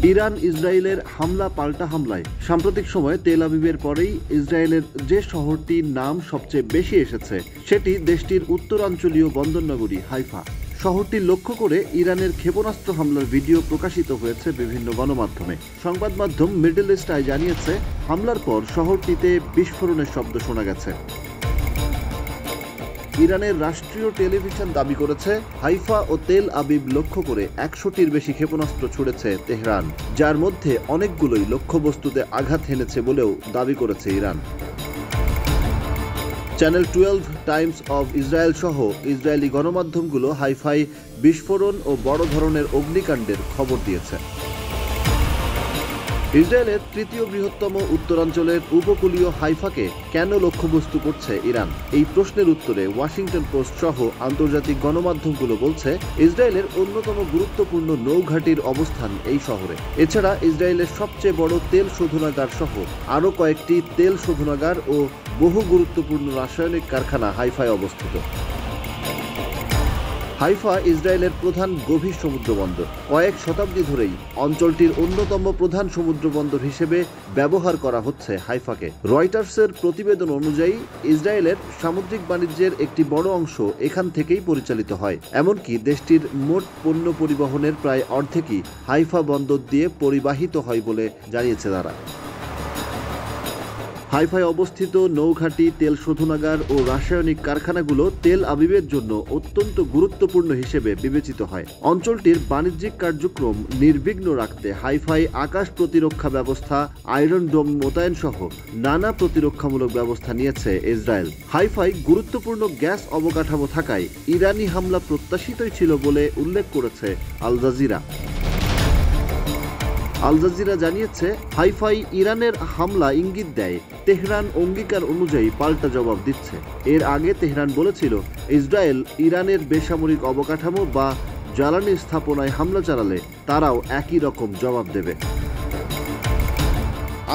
Iran ইসরায়েলের হামলা পাল্টা হামলায় সাম্প্রতিক সময়ে তেল আবিবের পরেই ইসরায়েলের যে শহরটির নাম সবচেয়ে বেশি এসেছে সেটি দেশটির উত্তরাঞ্চলীয় বন্দরনগরী হাইফা। শহরটি লক্ষ্য করে ইরানের ক্ষেপণাস্ত্র হামলার ভিডিও প্রকাশিত হয়েছে বিভিন্ন গণমাধ্যমে। সংবাদ মাধ্যম মিডল ইস্ট আই জানিয়েছে, হামলার পর শহরটিতে বিস্ফোরণের শব্দ শোনা গেছে। ইরানের রাষ্ট্রীয় টেলিভিশন দাবি করেছে, হাইফা ও তেল আবিব লক্ষ্য করে ১০০টির বেশি ক্ষেপণাস্ত্র ছুড়েছে তেহরান, যার মধ্যে অনেকগুলোই লক্ষ্যবস্তুতে আঘাত হেনেছে বলেও দাবি করেছে Iran. Channel 12 Times of Israel সহ ইসরায়েলি গণমাধ্যমগুলো হাইফায় বিস্ফোরণ ও বড় ধরনের অগ্নিকাণ্ডের খবর দিয়েছে। ইসরায়েলের তৃতীয় বৃহত্তম উত্তরাঞ্চলের উপকূলীয় হাইফাকে কেন লক্ষ্যবস্তু করছে ইরান? এই প্রশ্নের উত্তরে ওয়াশিংটন পোস্ট সহ আন্তর্জাতিক গণমাধ্যমগুলো বলছে, ইসরায়েলের অন্যতম গুরুত্বপূর্ণ নৌঘাটির অবস্থান এই শহরে। এছাড়া ইসরায়েলের সবচেয়ে বড় তেল শোধনাগার সহ আরও কয়েকটি তেল শোধনাগার ও বহু গুরুত্বপূর্ণ রাসায়নিক কারখানা হাইফায় অবস্থিত। হাইফা ইসরায়েলের প্রধান গভীর সমুদ্রবন্দর। কয়েক শতাব্দী ধরেই অঞ্চলটির অন্যতম প্রধান সমুদ্রবন্দর হিসেবে ব্যবহার করা হচ্ছে হাইফাকে। রয়টার্সের প্রতিবেদন অনুযায়ী ইসরায়েলের সামুদ্রিক বাণিজ্যের একটি বড় অংশ এখান থেকেই পরিচালিত হয়। এমনকি দেশটির মোট পণ্য পরিবহনের প্রায় অর্ধেকই হাইফা বন্দর দিয়ে পরিবাহিত হয় বলে জানিয়েছে তারা। হাইফায় অবস্থিত নৌঘাটি, তেল শোধনাগার ও রাসায়নিক কারখানাগুলো তেল আবিবের জন্য অত্যন্ত গুরুত্বপূর্ণ হিসেবে বিবেচিত হয়। অঞ্চলটির বাণিজ্যিক কার্যক্রম নির্বিঘ্ন রাখতে হাইফায় আকাশ প্রতিরক্ষা ব্যবস্থা, আয়রন ডোম মোতায়েন সহ নানা প্রতিরক্ষামূলক ব্যবস্থা নিয়েছে ইসরায়েল। হাইফায় গুরুত্বপূর্ণ গ্যাস অবকাঠামো থাকায় ইরানি হামলা প্রত্যাশিতই ছিল বলে উল্লেখ করেছে আল জাজিরা। আল জাজিরা জানিয়েছে, হাইফাই ইরানের হামলা ইঙ্গিত দেয় তেহরান অঙ্গীকার অনুযায়ী পাল্টা জবাব দিচ্ছে। এর আগে তেহরান বলেছিল, ইসরায়েল ইরানের বেসামরিক অবকাঠামো বা জ্বালানি স্থাপনায় হামলা চালালে তারাও একই রকম জবাব দেবে।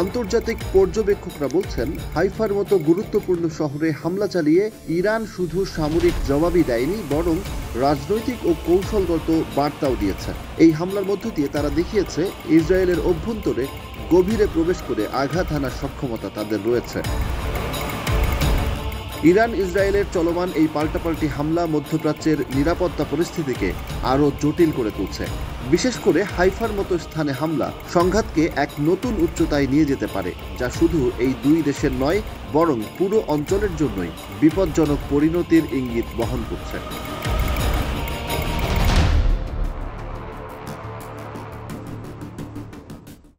আন্তর্জাতিক পর্যবেক্ষকরা বলছেন, হাইফার মতো গুরুত্বপূর্ণ শহরে হামলা চালিয়ে ইরান শুধু সামরিক জবাবই দেয়নি, বরং রাজনৈতিক ও কৌশলগত বার্তাও দিয়েছে। এই হামলার মধ্য দিয়ে তারা দেখিয়েছে, ইসরায়েলের অভ্যন্তরে গভীরে প্রবেশ করে আঘাত হানার সক্ষমতা তাদের রয়েছে। ইরান ইসরায়েলের চলমান এই পাল্টাপাল্টি হামলা মধ্যপ্রাচ্যের নিরাপত্তা পরিস্থিতিকে আরও জটিল করে তুলছে। বিশেষ করে হাইফার মতো স্থানে হামলা সংঘাতকে এক নতুন উচ্চতায় নিয়ে যেতে পারে, যা শুধু এই দুই দেশের নয়, বরং পুরো অঞ্চলের জন্যই বিপজ্জনক পরিণতির ইঙ্গিত বহন করছে।